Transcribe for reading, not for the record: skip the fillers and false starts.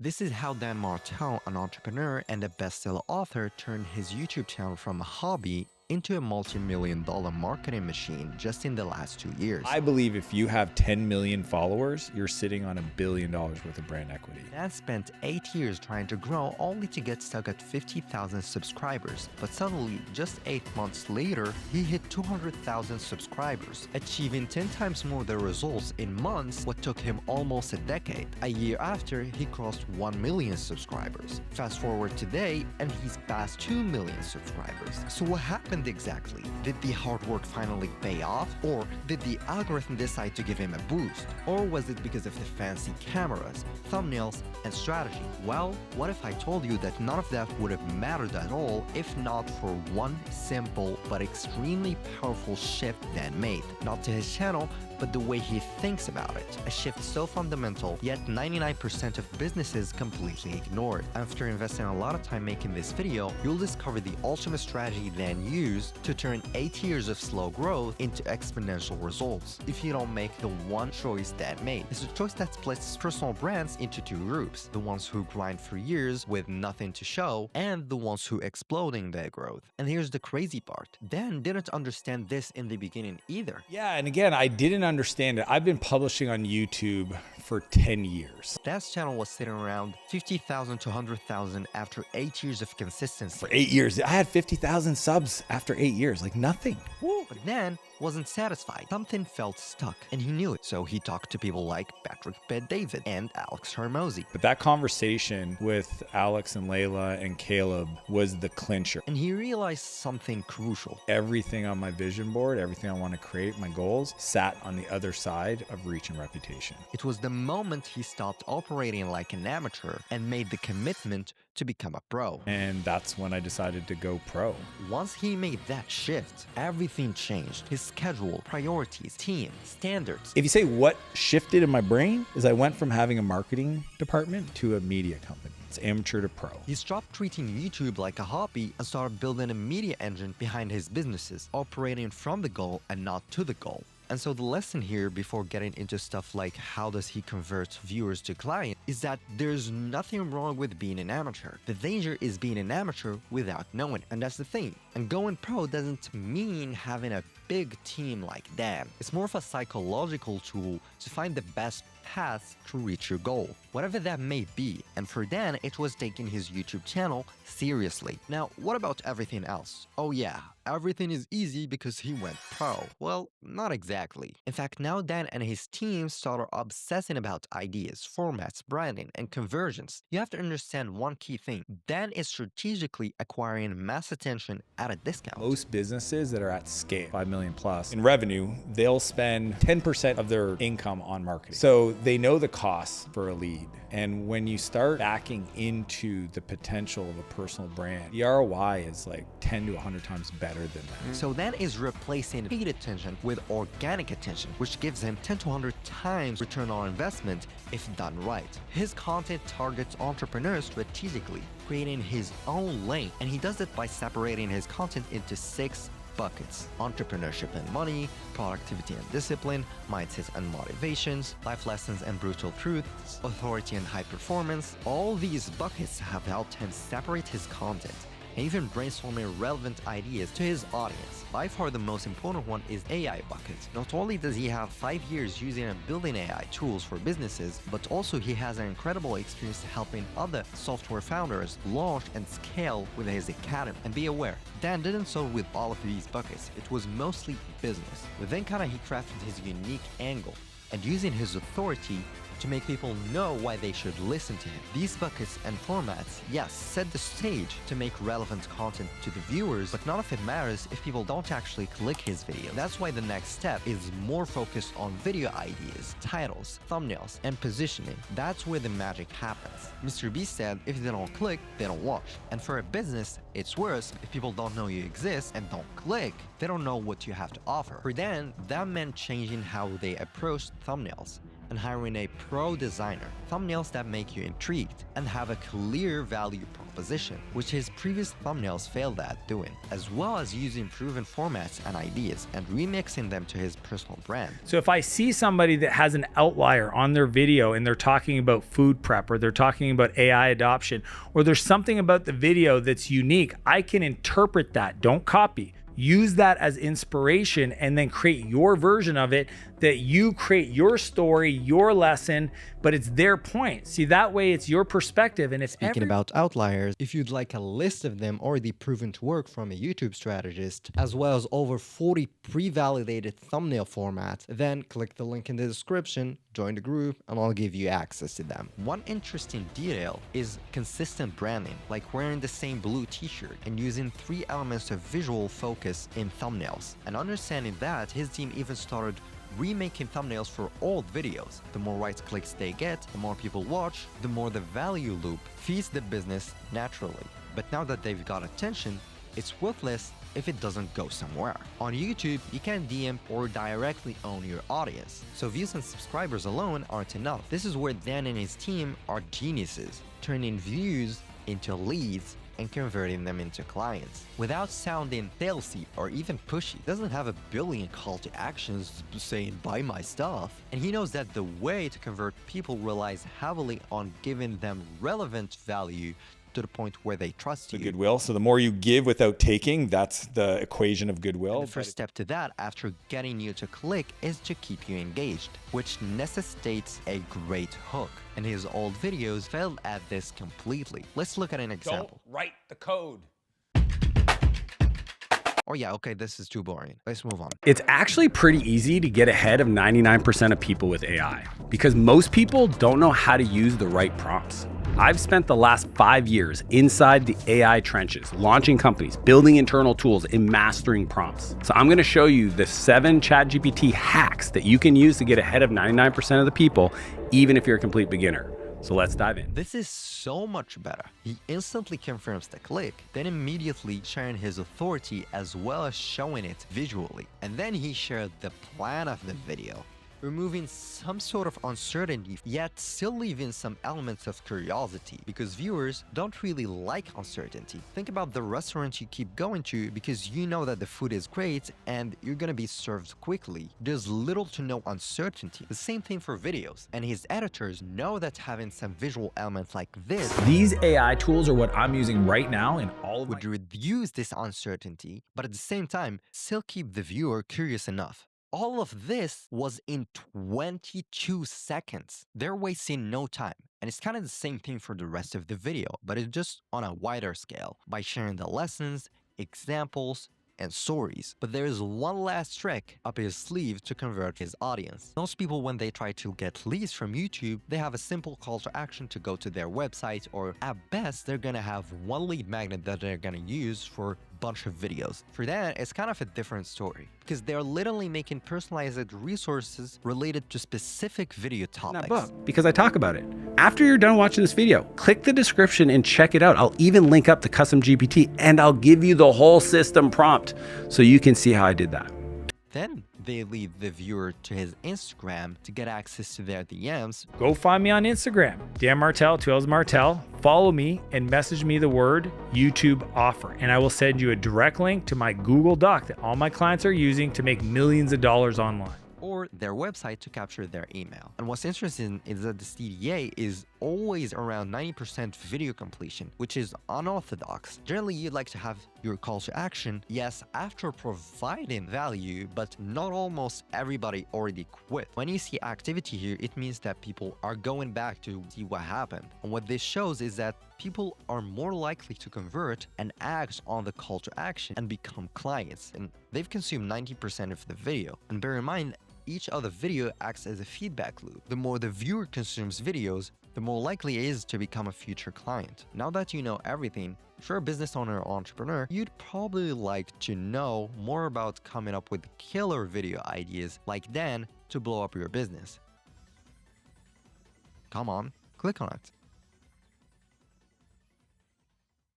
This is how Dan Martell, an entrepreneur and a bestseller author, turned his YouTube channel from a hobby into a multi-million-dollar marketing machine just in the last 2 years. I believe if you have 10 million followers, you're sitting on $1 billion worth of brand equity. Dan spent 8 years trying to grow only to get stuck at 50,000 subscribers, but suddenly, just 8 months later, he hit 200,000 subscribers, achieving 10 times more the results in months what took him almost a decade. A year after, he crossed 1 million subscribers. Fast forward today, and he's past 2 million subscribers. So what happened exactly? Did the hard work finally pay off? Or did the algorithm decide to give him a boost? Or was it because of the fancy cameras, thumbnails, and strategy? Well, what if I told you that none of that would have mattered at all if not for one simple but extremely powerful shift Dan made? Not to his channel, but the way he thinks about it. A shift so fundamental, yet 99% of businesses completely ignore it. After investing a lot of time making this video, you'll discover the ultimate strategy Dan used to turn 8 years of slow growth into exponential results. If you don't make the one choice Dan made, it's a choice that splits personal brands into two groups: the ones who grind for years with nothing to show, and the ones who explode in their growth. And here's the crazy part: Dan didn't understand this in the beginning either. Yeah, and again, I didn't understand it. I've been publishing on YouTube for 10 years. Dan's channel was sitting around 50,000 to 100,000 after 8 years of consistency. For 8 years, I had 50,000 subs after 8 years, like nothing. Woo. But Dan wasn't satisfied. Something felt stuck, and he knew it. So he talked to people like Patrick Bet-David and Alex Hormozi. But that conversation with Alex and Layla and Caleb was the clincher. And he realized something crucial. Everything on my vision board, everything I want to create, my goals, sat on the other side of reach and reputation. It was the moment he stopped operating like an amateur and made the commitment to become a pro. And that's when I decided to go pro. Once he made that shift, everything changed. His schedule, priorities, team, standards. If you say what shifted in my brain, is I went from having a marketing department to a media company. It's amateur to pro. He stopped treating YouTube like a hobby and started building a media engine behind his businesses, operating from the goal and not to the goal. And so the lesson here, before getting into stuff like how does he convert viewers to clients, is that there's nothing wrong with being an amateur. The danger is being an amateur without knowing, and that's the thing. And going pro doesn't mean having a big team like Dan. It's more of a psychological tool to find the best path to reach your goal, whatever that may be. And for Dan, it was taking his YouTube channel seriously. Now, what about everything else? Oh yeah, everything is easy because he went pro. Well, not exactly. In fact, now Dan and his team started obsessing about ideas, formats, branding, and conversions. You have to understand one key thing: Dan is strategically acquiring mass attention at a discount. Most businesses that are at scale, 5 million plus in revenue, they'll spend 10% of their income on marketing. So they know the costs for a lead. And when you start backing into the potential of a personal brand, the ROI is like 10 to 100 times better than that. So Dan is replacing paid attention with organic attention, which gives him 10 to 100 times return on investment if done right. His content targets entrepreneurs strategically, creating his own lane, and he does it by separating his content into 6 buckets: entrepreneurship and money, productivity and discipline, mindset and motivations, life lessons and brutal truths, authority and high performance. All these buckets have helped him separate his content and even brainstorming relevant ideas to his audience. By far the most important one is AI bucket. Not only does he have 5 years using and building AI tools for businesses, but also he has an incredible experience helping other software founders launch and scale with his academy. And be aware, Dan didn't start with all of these buckets. It was mostly business. Within Kana, he crafted his unique angle and using his authority to make people know why they should listen to him. These buckets and formats, yes, set the stage to make relevant content to the viewers, but none of it matters if people don't actually click his video. That's why the next step is more focused on video ideas, titles, thumbnails, and positioning. That's where the magic happens. Mr. Beast said, if they don't click, they don't watch. And for a business, it's worse if people don't know you exist and don't click. They don't know what you have to offer. For Dan, that meant changing how they approached thumbnails. and hiring a pro designer. Thumbnails that make you intrigued and have a clear value proposition, which his previous thumbnails failed at doing, as well as using proven formats and ideas and remixing them to his personal brand. So if I see somebody that has an outlier on their video and they're talking about food prep, or they're talking about AI adoption, or there's something about the video that's unique, I can interpret that. Don't copy. Use that as inspiration and then create your version of it, that you create your story, your lesson, but it's their point. See, that way it's your perspective. And if Speaking about outliers, if you'd like a list of them already proven to work from a YouTube strategist, as well as over 40 pre-validated thumbnail formats, then click the link in the description, join the group, and I'll give you access to them. One interesting detail is consistent branding, like wearing the same blue t-shirt and using 3 elements of visual focus in thumbnails. And understanding that, his team even started remaking thumbnails for old videos. The more right clicks they get, the more people watch, the more the value loop feeds the business naturally. But now that they've got attention, it's worthless if it doesn't go somewhere. On YouTube, you can DM or directly own your audience, so views and subscribers alone aren't enough. This is where Dan and his team are geniuses, turning views into leads and converting them into clients without sounding salesy or even pushy. He doesn't have a billion call to actions saying buy my stuff, and he knows that the way to convert people relies heavily on giving them relevant value to the point where they trust you. Goodwill. So the more you give without taking, that's the equation of goodwill. And the first step to that, after getting you to click, is to keep you engaged, which necessitates a great hook. And his old videos failed at this completely. Let's look at an example. Don't write the code. Oh yeah, okay, this is too boring. Let's move on. It's actually pretty easy to get ahead of 99% of people with AI, because most people don't know how to use the right prompts. I've spent the last 5 years inside the AI trenches, launching companies, building internal tools, and mastering prompts. So I'm gonna show you the 7 ChatGPT hacks that you can use to get ahead of 99% of the people, even if you're a complete beginner. So let's dive in. This is so much better. He instantly confirms the click, then immediately sharing his authority as well as showing it visually. And then he shared the plan of the video, removing some sort of uncertainty, yet still leaving some elements of curiosity, because viewers don't really like uncertainty. Think about the restaurants you keep going to because you know that the food is great and you're gonna be served quickly. There's little to no uncertainty. The same thing for videos, and his editors know that having some visual elements like this, These AI tools are what I'm using right now in all of would reduce this uncertainty, but at the same time, still keep the viewer curious enough. All of this was in 22 seconds. They're wasting no time. And it's kind of the same thing for the rest of the video, but it's just on a wider scale by sharing the lessons, examples, and stories. But there is one last trick up his sleeve to convert his audience. Most people, when they try to get leads from YouTube, they have a simple call to action to go to their website, or at best, they're gonna have one lead magnet that they're gonna use for bunch of videos. For that, it's kind of a different story, because they're literally making personalized resources related to specific video topics. that book, because I talk about it. After you're done watching this video, click the description and check it out. I'll even link up the custom GPT, and I'll give you the whole system prompt so you can see how I did that. Then they lead the viewer to his Instagram to get access to their DMs. Go find me on Instagram, Dan Martell, 2L's Martell. Follow me and message me the word YouTube offer, and I will send you a direct link to my Google Doc that all my clients are using to make millions of dollars online. Or their website to capture their email. And what's interesting is that the CDA is always around 90% video completion, which is unorthodox. Generally, you'd like to have your call to action, yes, after providing value, but not almost everybody already quit. When you see activity here, it means that people are going back to see what happened. And what this shows is that people are more likely to convert and act on the call to action and become clients. And they've consumed 90% of the video. And bear in mind, each other video acts as a feedback loop. The more the viewer consumes videos, the more likely it is to become a future client. Now that you know everything, if you're a business owner or entrepreneur, you'd probably like to know more about coming up with killer video ideas like Dan to blow up your business. Come on, click on it.